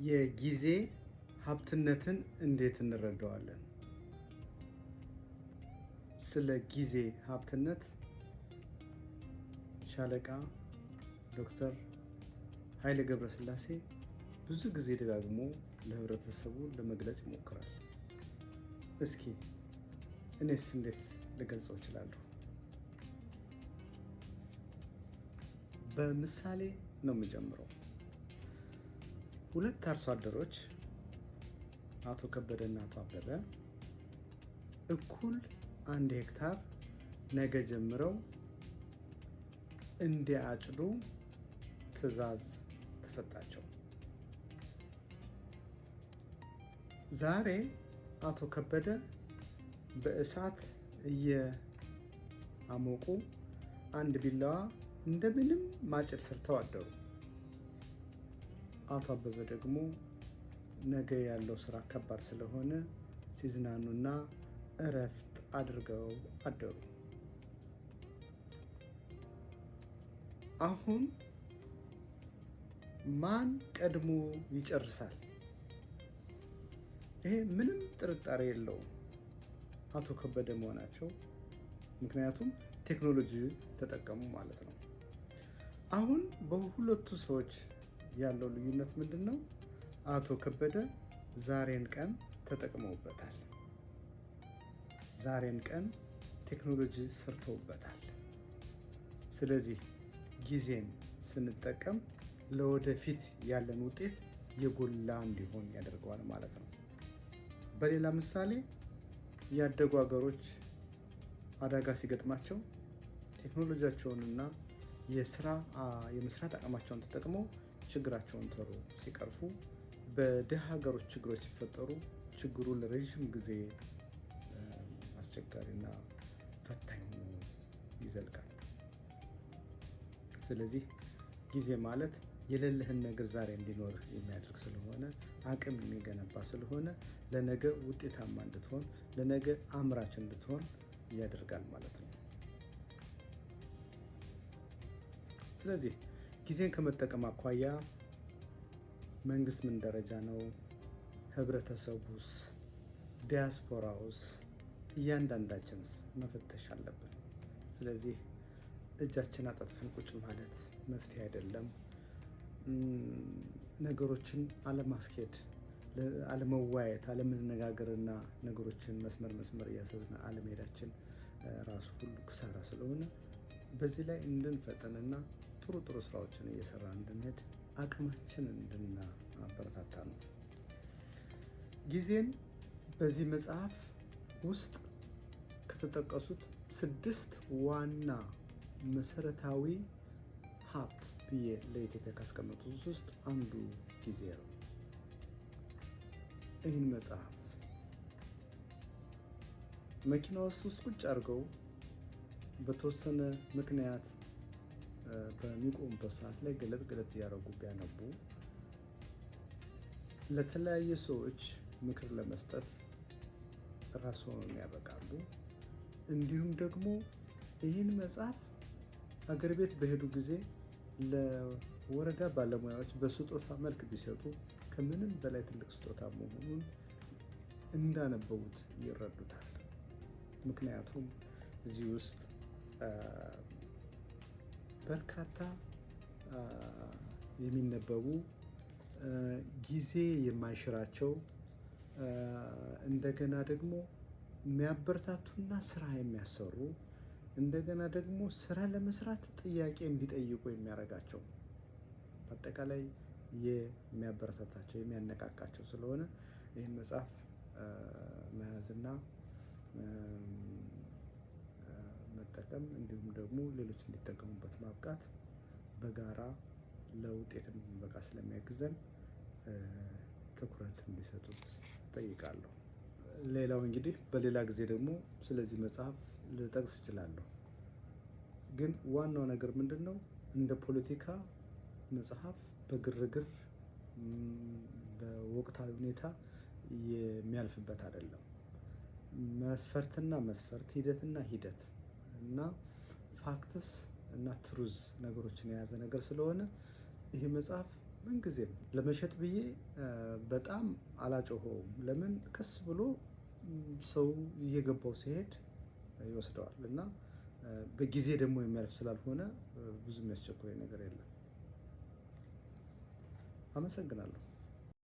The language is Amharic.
የጊዜ ሀብትነትን እንዴት እንረዳዋለን? ስለ ጊዜ ሀብትነት ሻለቃ ዶክተር ኃይሌ ገብረስላሴ ብዙ ጊዜ ደጋግሞ ለህብረተሰቡ ለመግለጽ ይሞክራል። እስኪ እኔስ እንዴት ልገልጸው እችላለሁ? በምሳሌ ነው የምጀምረው። ሁለት አርሶ አደሮች አቶ ከበደ እና አቶ አበበ እኩል 1 ሄክታር ነገ ጀምረው እንዲያጭዱ ትዕዛዝ ተሰጣቸው። ዛሬ አቶ ከበደ በእሳት እየአሞቁ አንድ ቢላዋ እንደምንም ማጭድ ሰርተው አደሩ። አቶ አበበ ደግሞ ነገ ያለው ስራ ከባድ ስለሆነ ሲዝናኑና እረፍት አድርገው አደሩ። አሁን ማን ቀድሞ ይጨርሳል? ይሄ ምንም ጥርጣሬ የለውም አቶ ከበደ መሆናቸው። ምክንያቱም ቴክኖሎጂ ተጠቀሙ ማለት ነው። አሁን በሁለቱ ሰዎች ያለው ልዩነት ምንድን ነው? አቶ ከበደ ዛሬን ቀን ተጠቅመውበታል። ዛሬን ቀን ቴክኖሎጂ ሰርተውበታል። ስለዚህ ጊዜን ስንጠቀም ለወደፊት ያለን ውጤት የጎላ እንዲሆን ያደርገዋል ማለት ነው። በሌላ ምሳሌ ያደጉ ሀገሮች አደጋ ሲገጥማቸው ቴክኖሎጂያቸውንና የመስራት አቅማቸውን ተጠቅመው ችግራቸውን ቶሎ ሲቀርፉ፣ በደሃ ሀገሮች ችግሮች ሲፈጠሩ ችግሩ ለረዥም ጊዜ አስቸጋሪና ፈታኝ ሆኖ ይዘልቃል። ስለዚህ ጊዜ ማለት የሌለህን ነገር ዛሬ እንዲኖርህ የሚያደርግ ስለሆነ፣ አቅም የሚገነባ ስለሆነ ለነገ ውጤታማ እንድትሆን፣ ለነገ አምራች እንድትሆን ያደርጋል ማለት ነው። ስለዚህ ጊዜን ከመጠቀም አኳያ መንግስት ምን ደረጃ ነው? ህብረተሰቡስ? ዲያስፖራውስ? እያንዳንዳችንስ መፈተሽ አለብን። ስለዚህ እጃችን አጣጥፈን ቁጭ ማለት መፍትሄ አይደለም። ነገሮችን አለማስኬድ፣ አለመወያየት፣ አለመነጋገርና ነገሮችን መስመር እያስያዝን አለመሄዳችን ራሱ ሁሉ ክሳራ ስለሆነ በዚህ ላይ እንድንፈጥንና ጥሩ ስራዎችን እየሰራ እንድንሄድ አቅማችን እንድናበረታታ ነው። ጊዜን በዚህ መጽሐፍ ውስጥ ከተጠቀሱት 6 ዋና መሰረታዊ ሀብት ብዬ ለኢትዮጵያ ካስቀመጡት ውስጥ አንዱ ጊዜ ነው። ይህን መጽሐፍ መኪና ውስጥ ቁጭ አድርገው በተወሰነ ምክንያት በሚቆሙበት ሰዓት ላይ ገለጥ እያደረጉ ቢያነቡ ለተለያየ ሰዎች ምክር ለመስጠት ራስዎን ያበቃሉ። እንዲሁም ደግሞ ይህን መጽሐፍ አገር ቤት በሄዱ ጊዜ ለወረዳ ባለሙያዎች በስጦታ መልክ ቢሰጡ ከምንም በላይ ትልቅ ስጦታ መሆኑን እንዳነበቡት ይረዱታል። ምክንያቱም እዚህ ውስጥ በርካታ የሚነበቡ ጊዜ የማይሽራቸው እንደገና ደግሞ የሚያበረታቱና ስራ የሚያሰሩ እንደገና ደግሞ ስራ ለመስራት ጥያቄ እንዲጠይቁ የሚያደርጋቸው በአጠቃላይ የሚያበረታታቸው የሚያነቃቃቸው ስለሆነ ይህን መጽሐፍ መያዝና መጠቀም እንዲሁም ደግሞ ሌሎች እንዲጠቀሙበት ማብቃት በጋራ ለውጤት እንድንበቃ ስለሚያግዘን ትኩረት እንዲሰጡት እጠይቃለሁ። ሌላው እንግዲህ በሌላ ጊዜ ደግሞ ስለዚህ መጽሐፍ ልጠቅስ እችላለሁ። ግን ዋናው ነገር ምንድን ነው? እንደ ፖለቲካ መጽሐፍ በግርግር በወቅታዊ ሁኔታ የሚያልፍበት አይደለም። መስፈርት፣ ሂደትና ሂደት እና ፋክትስ እና ትሩዝ ነገሮችን የያዘ ነገር ስለሆነ ይህ መጽሐፍ ምንጊዜም ለመሸጥ ብዬ በጣም አላጮኸውም። ለምን ቀስ ብሎ ሰው እየገባው ሲሄድ ይወስደዋል እና በጊዜ ደግሞ የሚያልፍ ስላልሆነ ብዙ የሚያስቸኩለኝ ነገር የለም። አመሰግናለሁ።